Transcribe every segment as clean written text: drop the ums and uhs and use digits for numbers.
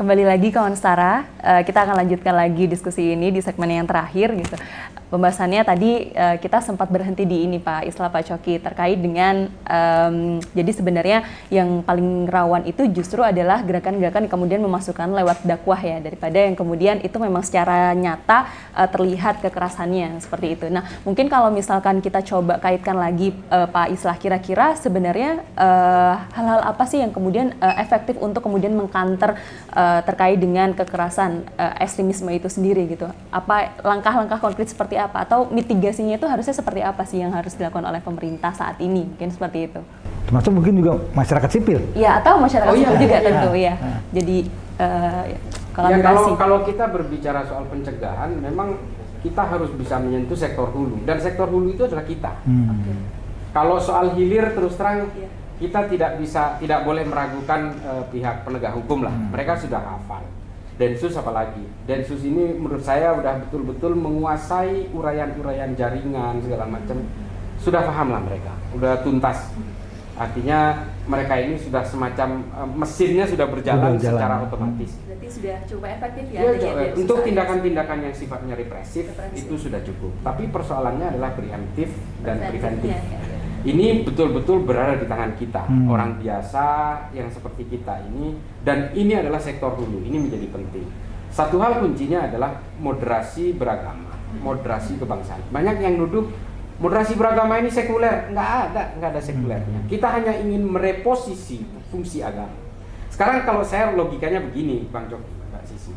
Kembali lagi kawan Setara, kita akan lanjutkan lagi diskusi ini di segmen yang terakhir gitu. Pembahasannya tadi kita sempat berhenti di ini Pak Islah, Pak Coki, terkait dengan jadi sebenarnya yang paling rawan itu justru adalah gerakan-gerakan yang kemudian memasukkan lewat dakwah ya, daripada yang kemudian itu memang secara nyata terlihat kekerasannya seperti itu. Nah mungkin kalau misalkan kita coba kaitkan lagi Pak Islah, kira-kira sebenarnya hal-hal apa sih yang kemudian efektif untuk kemudian mengcounter terkait dengan kekerasan ekstremisme itu sendiri gitu? Apa langkah-langkah konkret seperti apa, atau mitigasinya itu harusnya seperti apa sih yang harus dilakukan oleh pemerintah saat ini, mungkin seperti itu? Termasuk mungkin juga masyarakat sipil. Ya, atau masyarakat sipil juga tentu ya. Jadi kalau kita berbicara soal pencegahan, memang kita harus bisa menyentuh sektor hulu, dan sektor hulu itu adalah kita. Kalau soal hilir terus terang kita tidak boleh meragukan pihak penegak hukum lah. Mereka sudah hafal. Densus apalagi. Densus ini menurut saya udah betul-betul menguasai uraian-uraian jaringan segala macam. Sudah paham lah mereka, udah tuntas. Artinya mereka ini sudah semacam mesinnya sudah berjalan secara otomatis. Berarti sudah cukup efektif ya? Untuk tindakan-tindakan yang sifatnya represif itu sudah cukup. Tapi persoalannya adalah preemptif dan preventif. Ini betul-betul berada di tangan kita, orang biasa yang seperti kita ini, dan ini adalah sektor hulu, ini menjadi penting. Satu hal kuncinya adalah moderasi beragama, moderasi kebangsaan. Banyak yang duduk moderasi beragama ini sekuler, nggak ada sekulernya. Kita hanya ingin mereposisi fungsi agama. Sekarang kalau saya logikanya begini, Bang Coki, Mbak Sisi,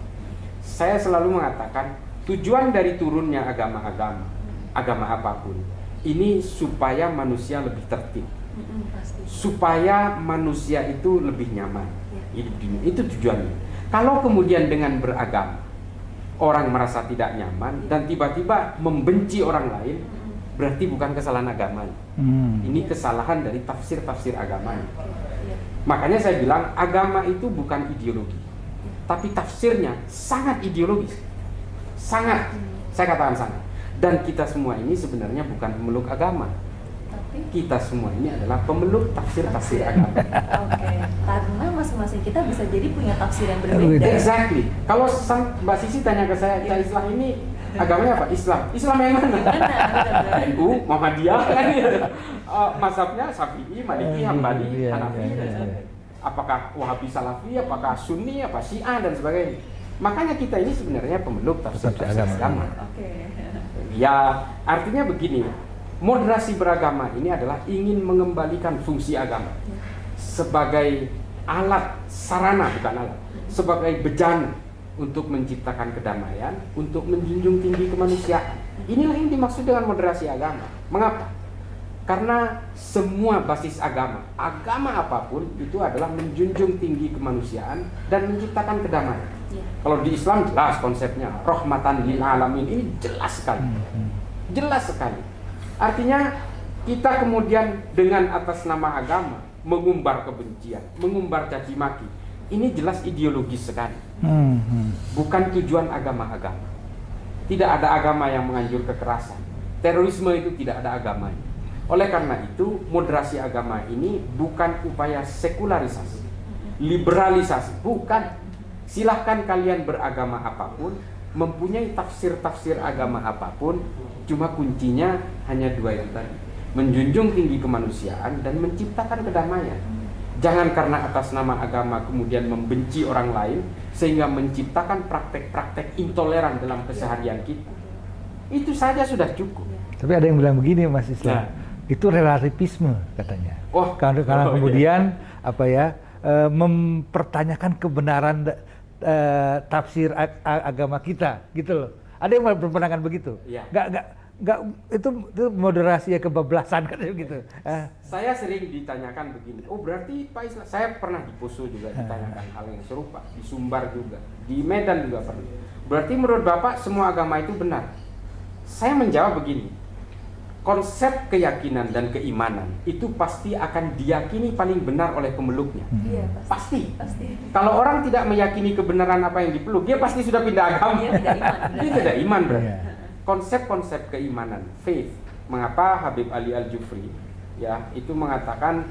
saya selalu mengatakan tujuan dari turunnya agama apapun, ini supaya manusia lebih tertib, supaya manusia itu lebih nyaman hidup di dunia. Itu tujuannya. Kalau kemudian dengan beragama orang merasa tidak nyaman dan tiba-tiba membenci orang lain, berarti bukan kesalahan agamanya. Ini kesalahan dari tafsir agamanya. Makanya saya bilang agama itu bukan ideologi, tapi tafsirnya sangat ideologis. Sangat, saya katakan sangat. Dan kita semua ini sebenarnya bukan pemeluk agama, tapi kita semua ini adalah pemeluk tafsir agama. Karena masing-masing kita bisa jadi punya tafsir yang berbeda. Exactly. Kalau Mbak Sisi tanya ke saya, Islam ini agamanya apa? Islam yang mana? NU, Muhammadiyah kan gitu. Mazhabnya Syafi'i, Maliki, Hambali, Hanafi. Apakah Wahabi, Salafi, apakah Sunni, apa Syiah dan sebagainya. Makanya kita ini sebenarnya pemeluk tafsir agama. Ya, artinya begini, moderasi beragama ini adalah ingin mengembalikan fungsi agama sebagai alat, sarana bukan alat, sebagai bejana untuk menciptakan kedamaian, untuk menjunjung tinggi kemanusiaan. Inilah yang dimaksud dengan moderasi agama. Mengapa? Karena semua basis agama apapun itu adalah menjunjung tinggi kemanusiaan dan menciptakan kedamaian. Kalau di Islam jelas konsepnya rahmatan lil alamin, ini jelas sekali. Jelas sekali. Artinya kita kemudian dengan atas nama agama mengumbar kebencian, mengumbar caci maki. Ini jelas ideologis sekali. Bukan tujuan agama-agama. Tidak ada agama yang menganjur kekerasan. Terorisme itu tidak ada agamanya. Oleh karena itu, moderasi agama ini bukan upaya sekularisasi, liberalisasi, bukan. Silahkan kalian beragama apapun, mempunyai tafsir agama apapun, cuma kuncinya hanya dua itu tadi, menjunjung tinggi kemanusiaan dan menciptakan kedamaian. Jangan karena atas nama agama kemudian membenci orang lain sehingga menciptakan praktek-praktek intoleran dalam keseharian kita. Itu saja sudah cukup. Tapi ada yang bilang begini, Mas Islah, itu relativisme katanya. Karena kemudian mempertanyakan kebenaran tafsir agama kita, gitu loh. Ada yang berpandangan begitu. Nggak itu moderasi ya, kebablasan kan gitu. Saya sering ditanyakan begini. Oh berarti Pak Islah, saya pernah di Poso juga ditanyakan hal yang serupa, di Sumbar juga, di Medan juga pernah. Berarti menurut Bapak semua agama itu benar? Saya menjawab begini. Konsep keyakinan dan keimanan itu pasti akan diyakini paling benar oleh pemeluknya. Pasti. Kalau orang tidak meyakini kebenaran apa yang dipeluk, dia pasti sudah pindah agama. Dia tidak iman berarti. Konsep-konsep keimanan, faith. Mengapa Habib Ali Al-Jufri ya itu mengatakan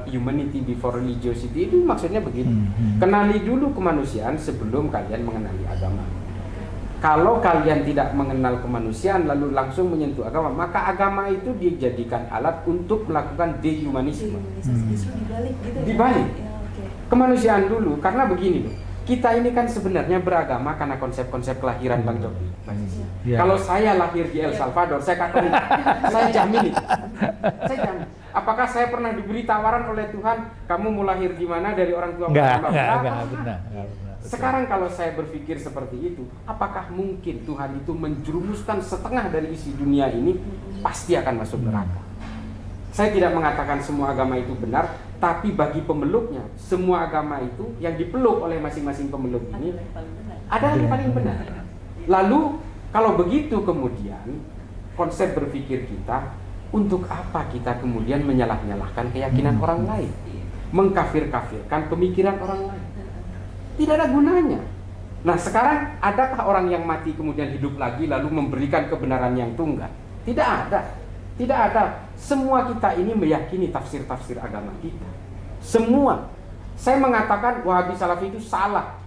humanity before religiosity, itu maksudnya begitu. Kenali dulu kemanusiaan sebelum kalian mengenali agama. Kalau kalian tidak mengenal kemanusiaan lalu langsung menyentuh agama, maka agama itu dijadikan alat untuk melakukan dehumanisme. Dibalik gitu ya? Dibalik. Ya, okay. Kemanusiaan dulu, karena begini loh. Kita ini kan sebenarnya beragama karena konsep-konsep kelahiran Bang Joki. Ya. Kalau saya lahir di El Salvador, saya Katolik. Saya jamin itu. Saya jamin. Apakah saya pernah diberi tawaran oleh Tuhan, kamu mau lahir di mana dari orang tua? Enggak benar. Sekarang kalau saya berpikir seperti itu, apakah mungkin Tuhan itu menjerumuskan setengah dari isi dunia ini pasti akan masuk neraka? Saya tidak mengatakan semua agama itu benar, tapi bagi pemeluknya, semua agama itu yang dipeluk oleh masing-masing pemeluk ini ada yang paling benar. Lalu kalau begitu kemudian konsep berpikir kita, untuk apa kita kemudian menyalah-nyalahkan keyakinan orang lain, mengkafir-kafirkan pemikiran orang lain? Tidak ada gunanya. Nah sekarang adakah orang yang mati kemudian hidup lagi lalu memberikan kebenaran yang tunggal? Tidak ada. Tidak ada. Semua kita ini meyakini tafsir-tafsir agama kita. Semua. Saya mengatakan Wahabi Salafi itu salah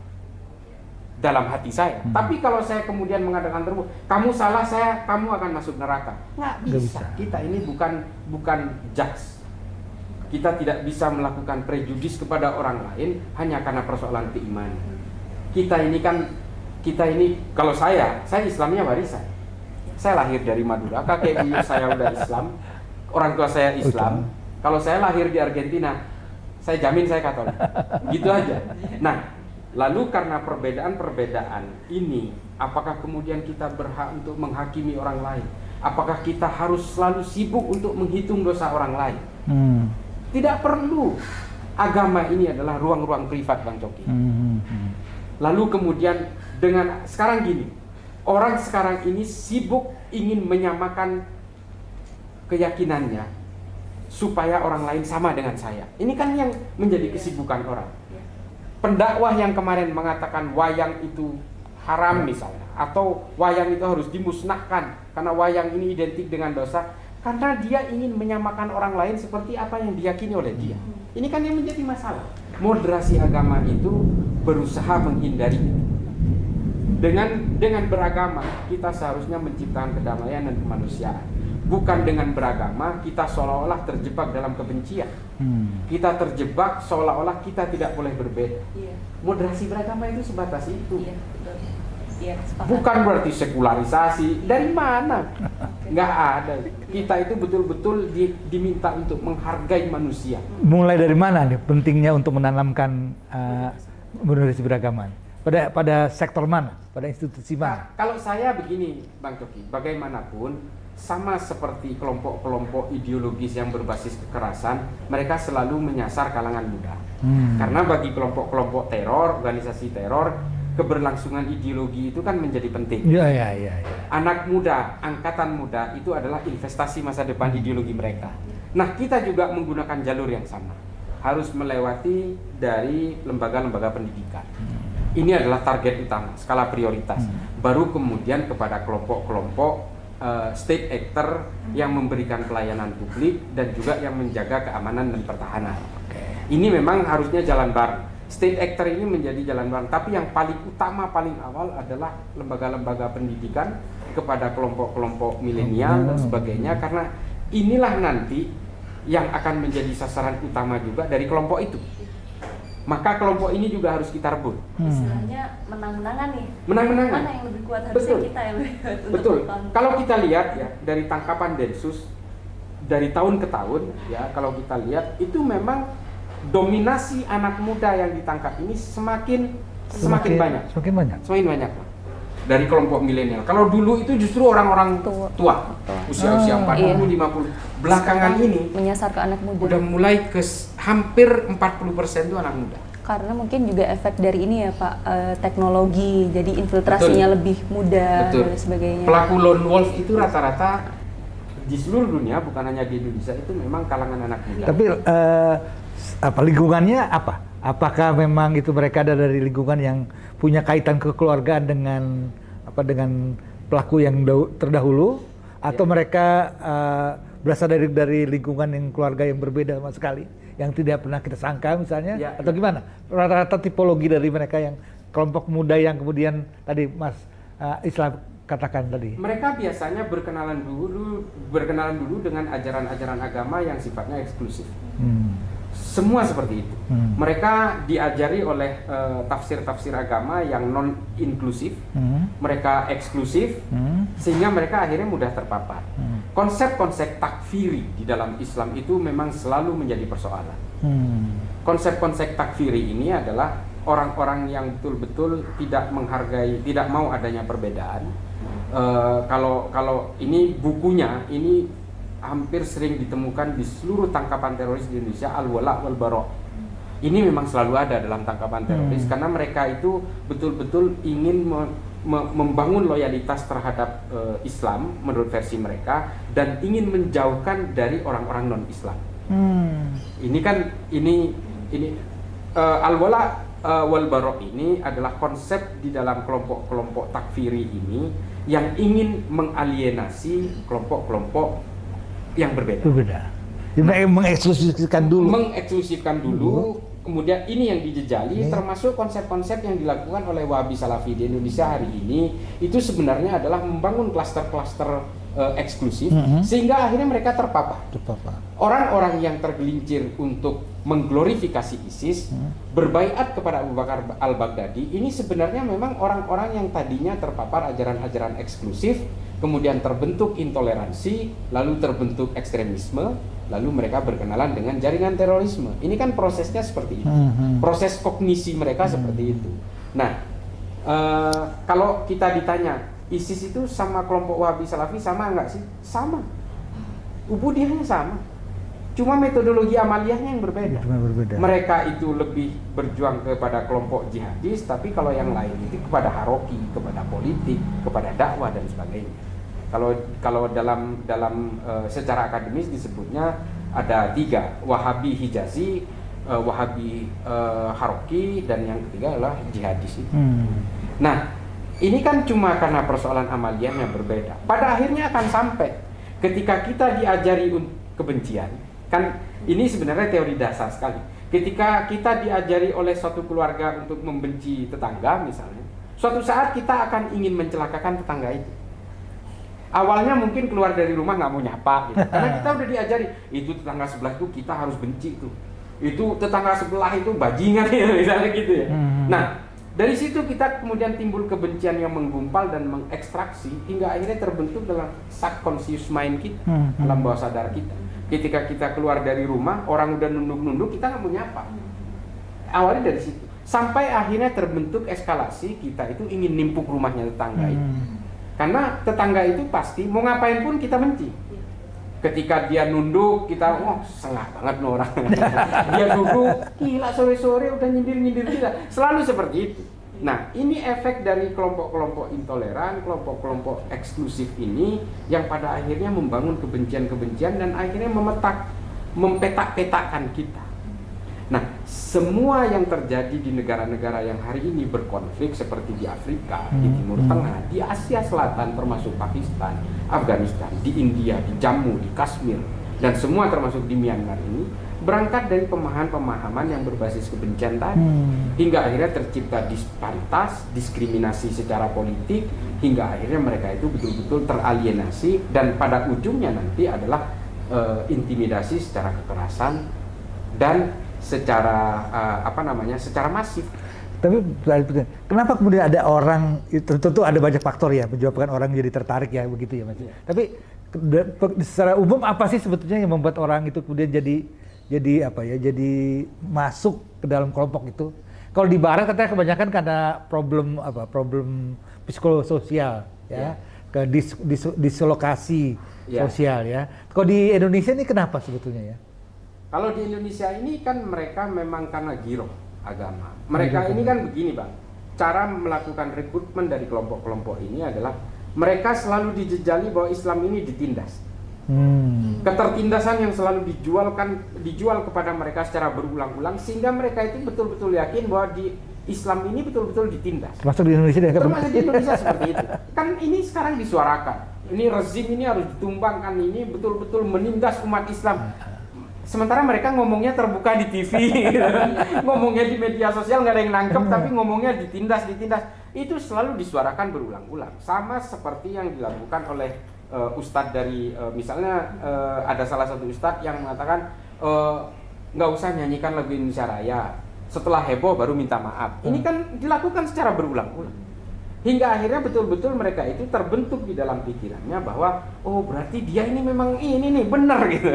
dalam hati saya. Tapi kalau saya kemudian mengatakan terus, kamu salah, kamu akan masuk neraka. Nggak bisa. Kita ini bukan judge. Kita tidak bisa melakukan prejudis kepada orang lain hanya karena persoalan keimanan. Kita ini kalau saya Islamnya warisan. Saya lahir dari Madura, kakek buyut saya udah Islam, orang tua saya Islam. Kalau saya lahir di Argentina, saya jamin saya Katolik. Gitu aja. Nah, lalu karena perbedaan-perbedaan ini, apakah kemudian kita berhak untuk menghakimi orang lain? Apakah kita harus selalu sibuk untuk menghitung dosa orang lain? Tidak perlu. Agama ini adalah ruang-ruang privat Bang Coki. Lalu kemudian dengan sekarang gini, orang sekarang ini sibuk ingin menyamakan keyakinannya supaya orang lain sama dengan saya. Ini kan yang menjadi kesibukan orang. Pendakwah yang kemarin mengatakan wayang itu haram misalnya, atau wayang itu harus dimusnahkan karena wayang ini identik dengan dosa, karena dia ingin menyamakan orang lain seperti apa yang diyakini oleh dia. Ini kan yang menjadi masalah. Moderasi agama itu berusaha menghindari itu. Dengan beragama kita seharusnya menciptakan kedamaian dan kemanusiaan. Bukan dengan beragama kita seolah-olah terjebak dalam kebencian. Kita terjebak seolah-olah kita tidak boleh berbeda. Moderasi beragama itu sebatas itu. Bukan berarti sekularisasi. Dari mana? Nggak ada. Kita itu betul-betul diminta untuk menghargai manusia. Mulai dari mana nih pentingnya untuk menanamkan moderasi beragama? Pada sektor mana? Pada institusi mana? Kalau saya begini, Bang Coki, bagaimanapun sama seperti kelompok-kelompok ideologis yang berbasis kekerasan, mereka selalu menyasar kalangan muda. Karena bagi kelompok-kelompok teror, organisasi teror, keberlangsungan ideologi itu kan menjadi penting. Iya. Anak muda, angkatan muda itu adalah investasi masa depan ideologi mereka. Nah, kita juga menggunakan jalur yang sama. Harus melewati dari lembaga-lembaga pendidikan. Ini adalah target utama, skala prioritas. Baru kemudian kepada kelompok-kelompok state actor yang memberikan pelayanan publik dan juga yang menjaga keamanan dan pertahanan. Ini memang harusnya jalan bareng. State actor ini menjadi jalan bareng, tapi yang paling utama, paling awal adalah lembaga-lembaga pendidikan kepada kelompok-kelompok milenial dan sebagainya, karena inilah nanti yang akan menjadi sasaran utama juga dari kelompok itu. Maka kelompok ini juga harus kita rebut. Istilahnya menang-menangan nih. Menang-menangan. Mana yang lebih kuat? Harusnya kita yang lebih kuat. Betul. Kalau kita lihat ya dari tangkapan Densus dari tahun ke tahun ya, kalau kita lihat itu memang dominasi anak muda yang ditangkap ini semakin banyak. Semakin banyak. Dari kelompok milenial. Kalau dulu itu justru orang-orang tua. Usia-usia 40, 50. Belakangan ini menyasar ke anak muda. Udah mulai ke hampir 40% itu anak muda. Karena mungkin juga efek dari ini ya Pak, teknologi. Jadi infiltrasinya lebih mudah dan sebagainya. Pelaku lone wolf itu rata-rata di seluruh dunia, bukan hanya di Indonesia, itu memang kalangan anak muda. Tapi lingkungannya apa? Apakah memang itu mereka ada dari lingkungan yang punya kaitan kekeluargaan dengan pelaku yang terdahulu, atau mereka berasal dari lingkungan yang keluarga yang berbeda sama sekali, yang tidak pernah kita sangka misalnya, atau gimana? Rata-rata tipologi dari mereka yang kelompok muda yang kemudian tadi Mas Islam katakan tadi. Mereka biasanya berkenalan dulu dengan ajaran-ajaran agama yang sifatnya eksklusif. Semua seperti itu. Mereka diajari oleh tafsir-tafsir agama yang non-inklusif, mereka eksklusif, sehingga mereka akhirnya mudah terpapar. Konsep-konsep takfiri di dalam Islam itu memang selalu menjadi persoalan. Konsep-konsep takfiri ini adalah orang-orang yang betul-betul tidak menghargai, tidak mau adanya perbedaan. Kalau ini bukunya, ini hampir sering ditemukan di seluruh tangkapan teroris di Indonesia, Al-Wala' wal-Bara'. Ini memang selalu ada dalam tangkapan teroris karena mereka itu betul-betul ingin membangun loyalitas terhadap Islam menurut versi mereka dan ingin menjauhkan dari orang-orang non-Islam. Ini kan Al-Wala' wal-Bara' ini adalah konsep di dalam kelompok-kelompok takfiri ini yang ingin mengalienasi kelompok-kelompok yang berbeda. Mengeksklusifkan dulu. Kemudian ini yang dijejali, termasuk konsep-konsep yang dilakukan oleh Wahabi Salafi di Indonesia hari ini, itu sebenarnya adalah membangun klaster-klaster eksklusif, sehingga akhirnya mereka terpapar. Orang-orang yang tergelincir untuk mengglorifikasi ISIS, berbaiat kepada Abu Bakar al-Baghdadi, ini sebenarnya memang orang-orang yang tadinya terpapar ajaran-ajaran eksklusif, kemudian terbentuk intoleransi, lalu terbentuk ekstremisme, lalu mereka berkenalan dengan jaringan terorisme. Ini kan prosesnya seperti itu. Proses kognisi mereka seperti itu. Nah, kalau kita ditanya, ISIS itu sama kelompok Wahabi Salafi sama enggak sih? Sama. Ubudiyahnya sama. Cuma metodologi amaliyahnya yang berbeda. Mereka itu lebih berjuang kepada kelompok jihadis, tapi kalau yang lain itu kepada haroki, kepada politik, kepada dakwah dan sebagainya. Kalau dalam secara akademis disebutnya ada 3, Wahabi Hijazi, Wahabi haroki, dan yang ketiga adalah jihadis itu. Nah, ini kan cuma karena persoalan amaliyah yang berbeda. Pada akhirnya akan sampai ketika kita diajari kebencian, kan ini sebenarnya teori dasar sekali. Ketika kita diajari oleh suatu keluarga untuk membenci tetangga misalnya, suatu saat kita akan ingin mencelakakan tetangga itu. Awalnya mungkin keluar dari rumah nggak mau nyapa gitu. Karena kita udah diajari, itu tetangga sebelah itu kita harus benci tuh. Itu tetangga sebelah itu bajingan ya, misalnya gitu ya. Nah, dari situ kita kemudian timbul kebencian yang menggumpal dan mengekstraksi hingga akhirnya terbentuk dalam subconscious mind kita, alam bawah sadar kita. Ketika kita keluar dari rumah, orang udah nunduk-nunduk, kita nggak mau nyapa. Awalnya dari situ. Sampai akhirnya terbentuk eskalasi, kita itu ingin nimpuk rumahnya tetangga itu. Karena tetangga itu pasti mau ngapain pun kita benci. Ketika dia nunduk, kita sengak banget nih orang. Dia duduk, gila sore-sore udah nyindir-nyindir kita. Selalu seperti itu. Nah, ini efek dari kelompok-kelompok intoleran, kelompok-kelompok eksklusif ini yang pada akhirnya membangun kebencian-kebencian dan akhirnya mempetak-petakkan kita. Nah, semua yang terjadi di negara-negara yang hari ini berkonflik seperti di Afrika, di Timur Tengah, di Asia Selatan termasuk Pakistan, Afghanistan, di India, di Jammu, di Kashmir, dan semua termasuk di Myanmar ini berangkat dari pemahaman-pemahaman yang berbasis kebencian tadi, hingga akhirnya tercipta disparitas, diskriminasi secara politik, hingga akhirnya mereka itu betul-betul teralienasi dan pada ujungnya nanti adalah intimidasi secara kekerasan dan secara secara masif. Tapi kenapa kemudian ada orang, tentu ada banyak faktor ya menyebabkan orang jadi tertarik ya begitu ya Mas. Tapi secara umum apa sih sebetulnya yang membuat orang itu kemudian jadi masuk ke dalam kelompok itu? Kalau di barat katanya kebanyakan karena problem psikososial ya, ke dislokasi sosial ya. Kalau di Indonesia ini kenapa sebetulnya ya? Kalau di Indonesia ini kan mereka memang karena giroh agama. Mereka ini kan begini Bang, cara melakukan rekrutmen dari kelompok-kelompok ini adalah mereka selalu dijejali bahwa Islam ini ditindas. Ketertindasan yang selalu dijual kepada mereka secara berulang-ulang sehingga mereka itu betul-betul yakin bahwa di Islam ini betul-betul ditindas. Termasuk di Indonesia seperti itu. Kan ini sekarang disuarakan. ini rezim ini harus ditumbangkan, ini betul-betul menindas umat Islam. Sementara mereka ngomongnya terbuka di TV, ngomongnya di media sosial nggak ada yang nangkep, tapi ngomongnya ditindas. Itu selalu disuarakan berulang-ulang. Sama seperti yang dilakukan oleh ustadz dari, misalnya ada salah satu ustadz yang mengatakan nggak usah nyanyikan lagu Indonesia Raya. Setelah heboh baru minta maaf. Ini kan dilakukan secara berulang-ulang. Hingga akhirnya betul-betul mereka itu terbentuk di dalam pikirannya bahwa oh berarti dia ini memang ini nih benar gitu.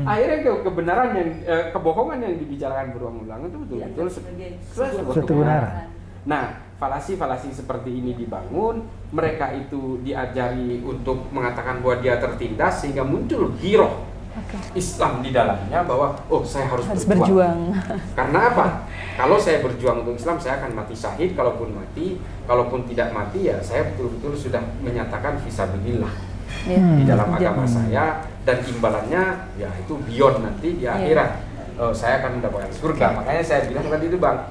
Akhirnya kebenaran yang kebohongan yang dibicarakan berulang-ulang itu betul-betul sebuah kebenaran. Nah, falasi-falasi seperti ini dibangun, mereka itu diajari untuk mengatakan bahwa dia tertindas sehingga muncul giroh Islam di dalamnya bahwa oh saya harus berjuang. Karena apa? Kalau saya berjuang untuk Islam saya akan mati syahid, kalaupun tidak mati ya saya betul-betul sudah menyatakan fisabilillah di dalam agama saya, dan imbalannya ya itu beyond nanti di akhirat. Saya akan mendapatkan surga. Makanya saya bilang tadi itu Bang,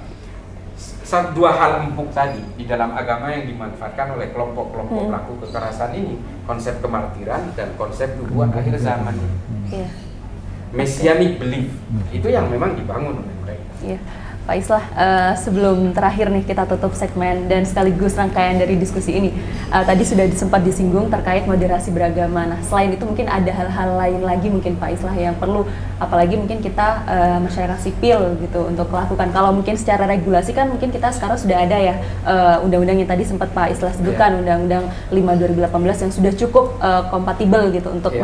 dua hal empuk tadi di dalam agama yang dimanfaatkan oleh kelompok-kelompok pelaku kekerasan ini, konsep kemartiran dan konsep nubuat akhir zaman. Messianic belief itu yang memang dibangun oleh mereka. Pak Islah, sebelum terakhir nih kita tutup segmen dan sekaligus rangkaian dari diskusi ini, tadi sudah sempat disinggung terkait moderasi beragama. Nah, selain itu mungkin ada hal-hal lain lagi mungkin Pak Islah yang perlu, apalagi mungkin kita masyarakat sipil gitu untuk melakukan. Kalau mungkin secara regulasi kan mungkin kita sekarang sudah ada ya undang-undang yang tadi sempat Pak Islah sebutkan, Undang-Undang 5 2018 yang sudah cukup kompatibel gitu untuk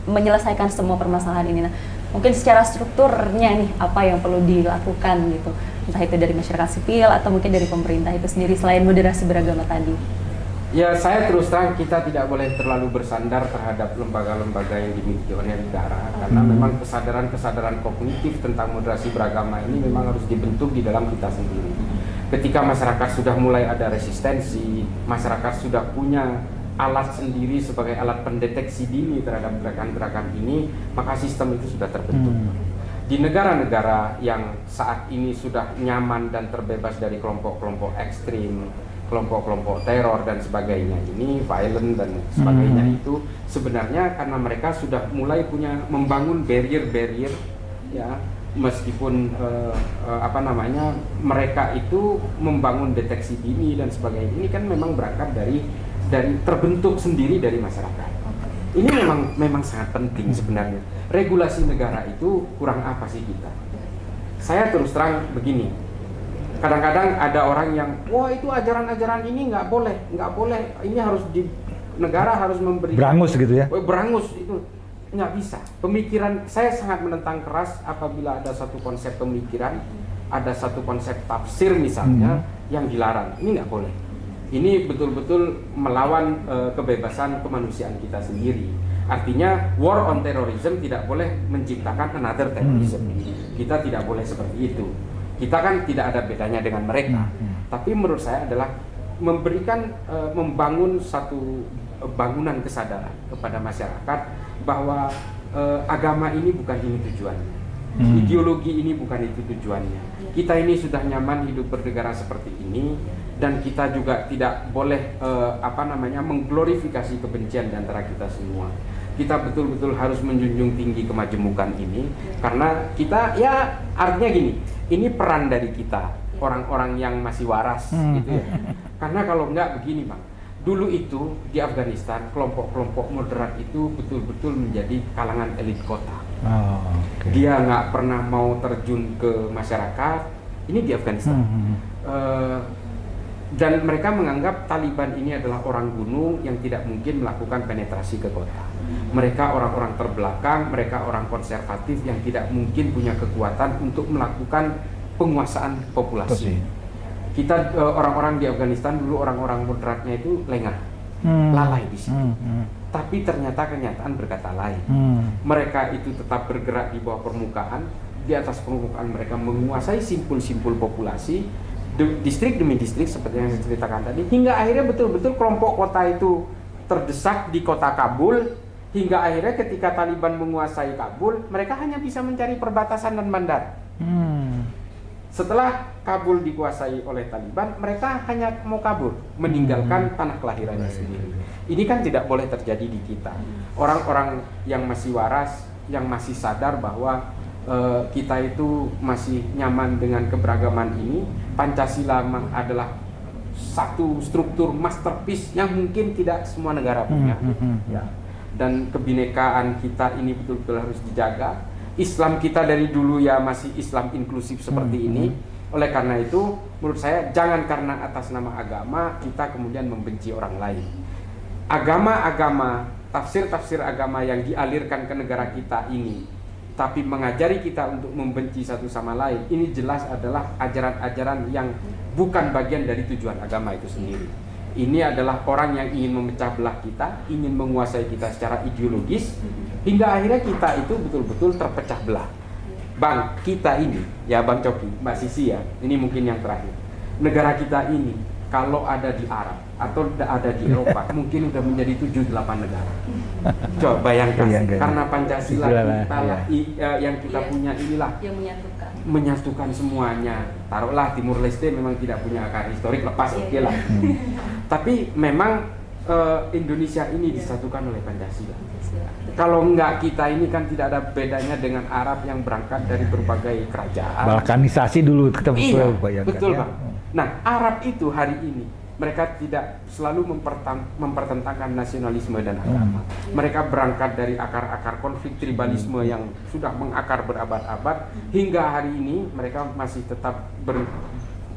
menyelesaikan semua permasalahan ini. Nah, mungkin secara strukturnya nih apa yang perlu dilakukan gitu, entah itu dari masyarakat sipil atau mungkin dari pemerintah itu sendiri selain moderasi beragama tadi. Ya, saya terus terang kita tidak boleh terlalu bersandar terhadap lembaga-lembaga yang dimiliki oleh negara, karena memang kesadaran kognitif tentang moderasi beragama ini memang harus dibentuk di dalam kita sendiri. Ketika masyarakat sudah mulai ada resistensi, masyarakat sudah punya alat sendiri sebagai alat pendeteksi dini terhadap gerakan-gerakan ini, maka sistem itu sudah terbentuk. Di negara-negara yang saat ini sudah nyaman dan terbebas dari kelompok-kelompok ekstrim, kelompok-kelompok teror dan sebagainya ini, violent dan sebagainya itu sebenarnya karena mereka sudah mulai membangun barrier-barrier ya, meskipun mereka itu membangun deteksi dini dan sebagainya, ini kan memang berangkat dari terbentuk sendiri dari masyarakat. Ini memang sangat penting sebenarnya. Regulasi negara itu kurang apa sih kita? Saya terus terang begini. Kadang-kadang ada orang yang, wah itu ajaran-ajaran ini nggak boleh. Ini harus negara harus memberi. Berangus gitu ya? Berangus itu nggak bisa. Pemikiran saya sangat menentang keras apabila ada satu konsep pemikiran, ada satu konsep tafsir misalnya yang dilarang. Ini nggak boleh. Ini betul-betul melawan kebebasan kemanusiaan kita sendiri. Artinya war on terrorism tidak boleh menciptakan another terrorism. Kita tidak boleh seperti itu. Kita kan tidak ada bedanya dengan mereka. Tapi menurut saya adalah membangun satu bangunan kesadaran kepada masyarakat bahwa agama ini bukan ini tujuannya. Ideologi ini bukan itu tujuannya. Kita ini sudah nyaman hidup bernegara seperti ini. Dan kita juga tidak boleh mengglorifikasi kebencian di antara kita semua. Kita betul-betul harus menjunjung tinggi kemajemukan ini, karena kita ya artinya gini, ini peran dari kita orang-orang yang masih waras gitu ya. Karena kalau enggak begini Bang, dulu itu di Afghanistan kelompok-kelompok moderat itu betul-betul menjadi kalangan elit kota. Dia nggak pernah mau terjun ke masyarakat. Ini di Afghanistan. Dan mereka menganggap Taliban ini adalah orang gunung yang tidak mungkin melakukan penetrasi ke kota. Mereka orang-orang terbelakang, mereka orang konservatif yang tidak mungkin punya kekuatan untuk melakukan penguasaan populasi. Kita orang-orang di Afghanistan dulu orang-orang moderatnya itu lengah, lalai di situ. Tapi ternyata kenyataan berkata lain. Mereka itu tetap bergerak di bawah permukaan, di atas permukaan mereka menguasai simpul-simpul populasi. Distrik demi distrik seperti yang saya ceritakan tadi, hingga akhirnya betul-betul kelompok kota itu terdesak di kota Kabul, hingga akhirnya ketika Taliban menguasai Kabul, mereka hanya bisa mencari perbatasan dan bandar. Setelah Kabul dikuasai oleh Taliban, mereka hanya mau kabur, meninggalkan tanah kelahirannya sendiri. Ini kan tidak boleh terjadi di kita. Orang-orang yang masih waras, yang masih sadar bahwa kita itu masih nyaman dengan keberagaman ini, Pancasila adalah satu struktur masterpiece yang mungkin tidak semua negara punya. Ya. Dan kebinekaan kita ini betul-betul harus dijaga. Islam kita dari dulu ya masih Islam inklusif seperti ini. Oleh karena itu, menurut saya jangan karena atas nama agama kita kemudian membenci orang lain. Agama-agama, tafsir-tafsir agama yang dialirkan ke negara kita ini, tapi mengajari kita untuk membenci satu sama lain, ini jelas adalah ajaran-ajaran yang bukan bagian dari tujuan agama itu sendiri. Ini adalah orang yang ingin memecah belah kita, ingin menguasai kita secara ideologis, hingga akhirnya kita itu betul-betul terpecah belah. Bang, kita ini, ya Bang Coki, Mbak Sisi ya, ini mungkin yang terakhir. Negara kita ini, kalau ada di Arab atau ada di Eropa, mungkin udah menjadi 7-8 negara. Coba bayangkan, karena Pancasila kita lah, yang kita punya inilah yang menyatukan semuanya. Taruhlah Timur Leste memang tidak punya akar historik, lepas oke lah. Tapi memang Indonesia ini disatukan oleh Pancasila. Kalau enggak, kita ini kan tidak ada bedanya dengan Arab yang berangkat dari berbagai kerajaan. Balkanisasi dulu kita bayangkan. Betul, Bang. Nah, Arab itu hari ini mereka tidak selalu mempertentangkan nasionalisme dan agama. Mereka berangkat dari akar-akar konflik tribalisme yang sudah mengakar berabad-abad, hingga hari ini mereka masih tetap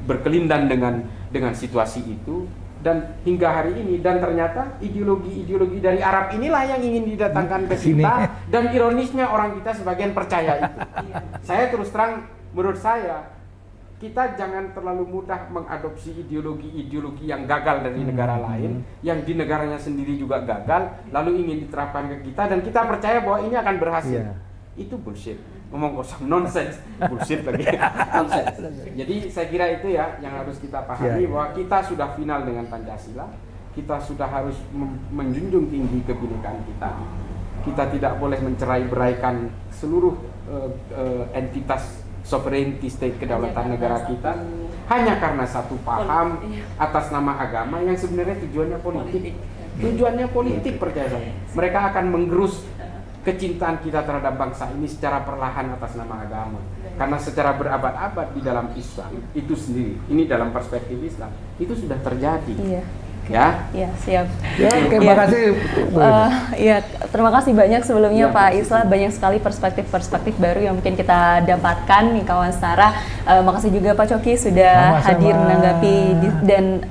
berkelindan dengan situasi itu. Dan hingga hari ini, dan ternyata ideologi-ideologi dari Arab inilah yang ingin didatangkan ke kita, dan ironisnya orang kita sebagian percaya itu. Saya terus terang, menurut saya kita jangan terlalu mudah mengadopsi ideologi-ideologi yang gagal dari negara lain, yang di negaranya sendiri juga gagal, lalu ingin diterapkan ke kita, dan kita percaya bahwa ini akan berhasil. Itu bullshit. Ngomong kosong, nonsense, bullshit lagi. Nonsense. Jadi saya kira itu ya yang harus kita pahami, bahwa kita sudah final dengan Pancasila, kita sudah harus menjunjung tinggi kebinekaan kita. Kita tidak boleh mencerai-beraikan seluruh entitas sovereignty state, kedaulatan negara kita hanya karena satu paham atas nama agama yang sebenarnya tujuannya politik. Tujuannya politik, percaya saya. Mereka akan menggerus kecintaan kita terhadap bangsa ini secara perlahan atas nama agama. Karena secara berabad-abad di dalam Islam itu sendiri, ini dalam perspektif Islam, itu sudah terjadi. Ya, siap. Terima kasih. Terima kasih banyak sebelumnya Pak Islah, banyak sekali perspektif-perspektif baru yang mungkin kita dapatkan nih kawan setara. Makasih juga Pak Coki sudah hadir menanggapi dan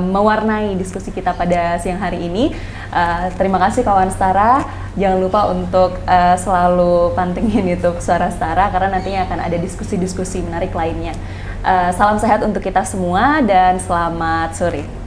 mewarnai diskusi kita pada siang hari ini. Terima kasih kawan setara. Jangan lupa untuk selalu pantengin YouTube Suara Setara karena nantinya akan ada diskusi-diskusi menarik lainnya. Salam sehat untuk kita semua dan selamat sore.